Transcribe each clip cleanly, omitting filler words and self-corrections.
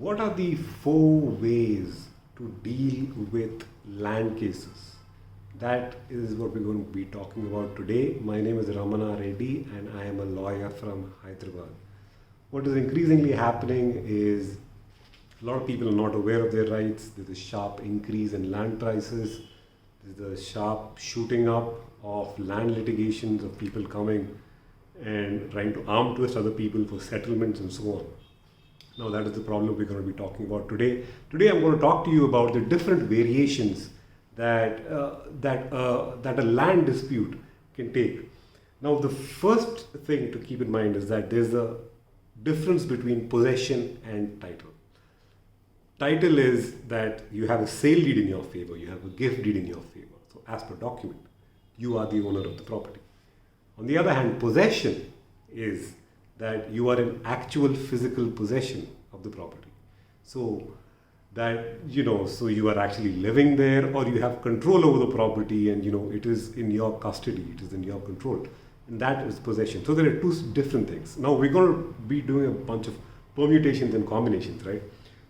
What are the four ways to deal with land cases? That is what we're going to be talking about today. My name is Ramana Reddy and I am a lawyer from Hyderabad. What is increasingly happening is a lot of people are not aware of their rights. There's a sharp increase in land prices. There's a sharp shooting up of land litigations of people coming and trying to arm twist other people for settlements and so on. Now that is the problem we're going to be talking about today. Today I'm going to talk to you about the different variations that a land dispute can take. Now the first thing to keep in mind is that there's a difference between possession and title. Title is that you have a sale deed in your favor, you have a gift deed in your favor. So as per document, you are the owner of the property. On the other hand, possession is that you are in actual physical possession of the property. So so you are actually living there or you have control over the property and it is in your custody, it is in your control. And that is possession. So there are two different things. Now we're going to be doing a bunch of permutations and combinations, right?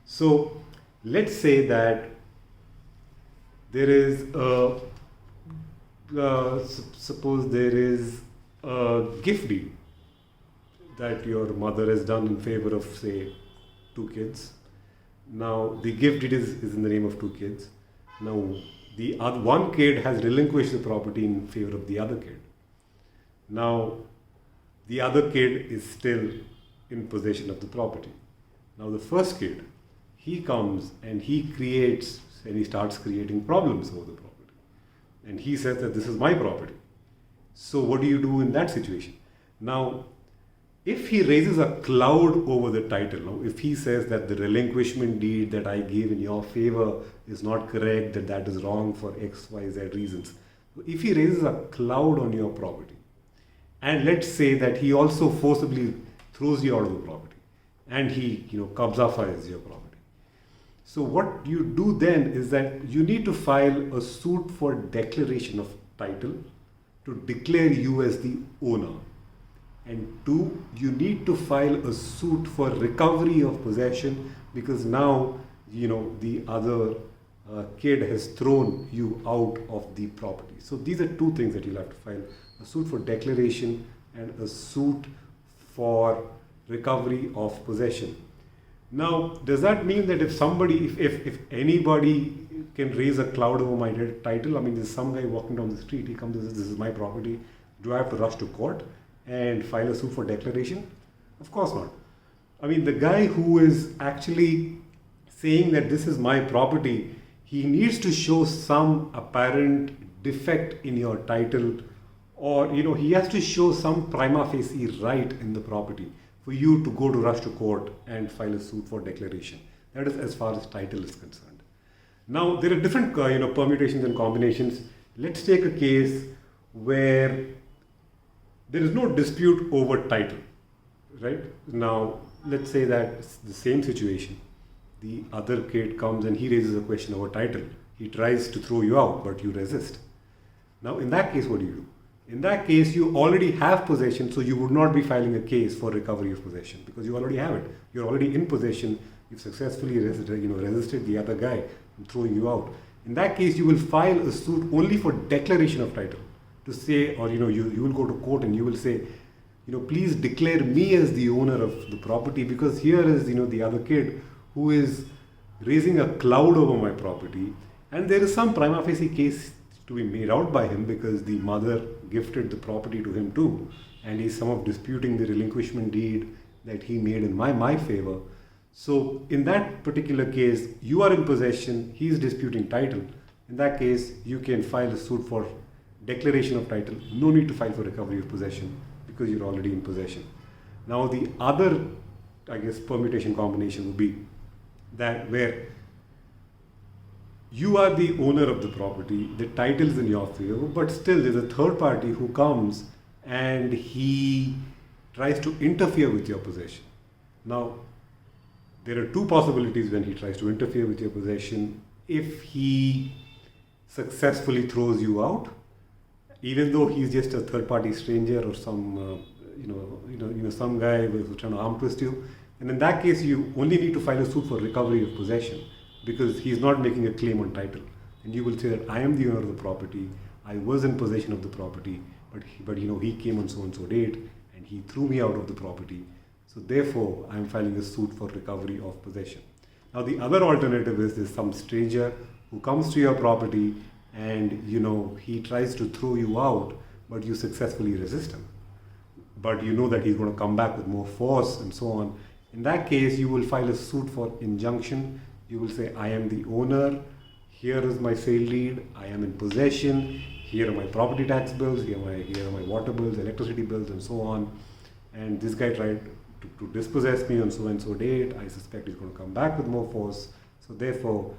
So let's say that there is suppose there is a gift deed that your mother has done in favor of, say, 2 kids. Now the gift deed is in the name of 2 kids. Now the one kid has relinquished the property in favor of the other kid. Now the other kid is still in possession of the property. Now the first kid, he comes and he starts creating problems over the property. And he says that this is my property. So what do you do in that situation? Now, if he raises a cloud over the title, now if he says that the relinquishment deed that I gave in your favor is not correct, that is wrong for X, Y, Z reasons. If he raises a cloud on your property, and let's say that he also forcibly throws you out of the property, and he, kabza-files your property. So what you do then is that you need to file a suit for declaration of title to declare you as the owner. And 2, you need to file a suit for recovery of possession because now, the other kid has thrown you out of the property. So these are 2 things that you'll have to file. A suit for declaration and a suit for recovery of possession. Now, does that mean that if anybody can raise a cloud over my title, I mean, there's some guy walking down the street, he comes and says, this is my property, do I have to rush to court and file a suit for declaration? Of course not. I mean, the guy who is actually saying that this is my property, he needs to show some apparent defect in your title, or he has to show some prima facie right in the property for you to go to rush to court and file a suit for declaration. That is as far as title is concerned. Now there are different permutations and combinations. Let's take a case where there is no dispute over title, right? Now let's say that it's the same situation. The other kid comes and he raises a question over title. He tries to throw you out, but you resist. Now in that case, what do you do? In that case, you already have possession, so you would not be filing a case for recovery of possession because you already have it. You're already in possession. You've successfully resisted the other guy from throwing you out. In that case, you will file a suit only for declaration of title to say, or you will go to court and you will say, please declare me as the owner of the property because here is the other kid who is raising a cloud over my property, and there is some prima facie case to be made out by him because the mother gifted the property to him too, and he's somehow disputing the relinquishment deed that he made in my favor. So in that particular case, you are in possession, he is disputing title. In that case, you can file a suit for declaration of title. No need to file for recovery of possession because you're already in possession. Now the other, permutation combination would be that where you are the owner of the property, the title is in your favor, but still there's a third party who comes and he tries to interfere with your possession. Now, there are 2 possibilities when he tries to interfere with your possession. If he successfully throws you out, even though he's just a third-party stranger or some, some guy who's trying to arm twist you, And in that case, you only need to file a suit for recovery of possession because he's not making a claim on title. And you will say that I am the owner of the property, I was in possession of the property, but he came on so and so date and he threw me out of the property. So therefore, I am filing a suit for recovery of possession. Now the other alternative is there's some stranger who comes to your property and he tries to throw you out, but you successfully resist him. But you know that he's going to come back with more force and so on. In that case, you will file a suit for injunction. You will say, I am the owner, here is my sale deed, I am in possession, here are my property tax bills, here are my water bills, electricity bills, and so on. And this guy tried to dispossess me on so and so date. I suspect he's going to come back with more force. So therefore,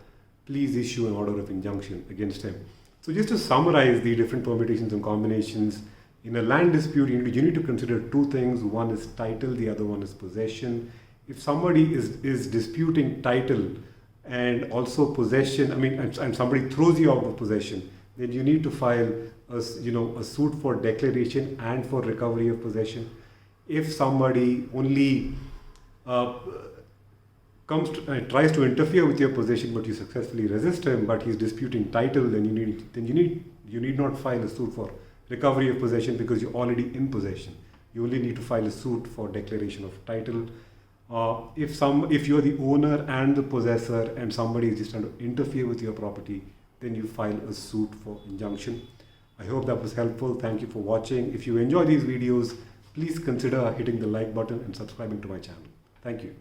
please issue an order of injunction against him. So just to summarize the different permutations and combinations, in a land dispute, you need to consider two things. One is title, the other one is possession. If somebody is disputing title and also possession, and somebody throws you out of possession, then you need to file a suit for declaration and for recovery of possession. If somebody only tries to interfere with your possession, but you successfully resist him, but he's disputing title, then you need not file a suit for recovery of possession because you're already in possession. You only need to file a suit for declaration of title. If you're the owner and the possessor and somebody is just trying to interfere with your property, then you file a suit for injunction. I hope that was helpful. Thank you for watching. If you enjoy these videos, please consider hitting the like button and subscribing to my channel. Thank you.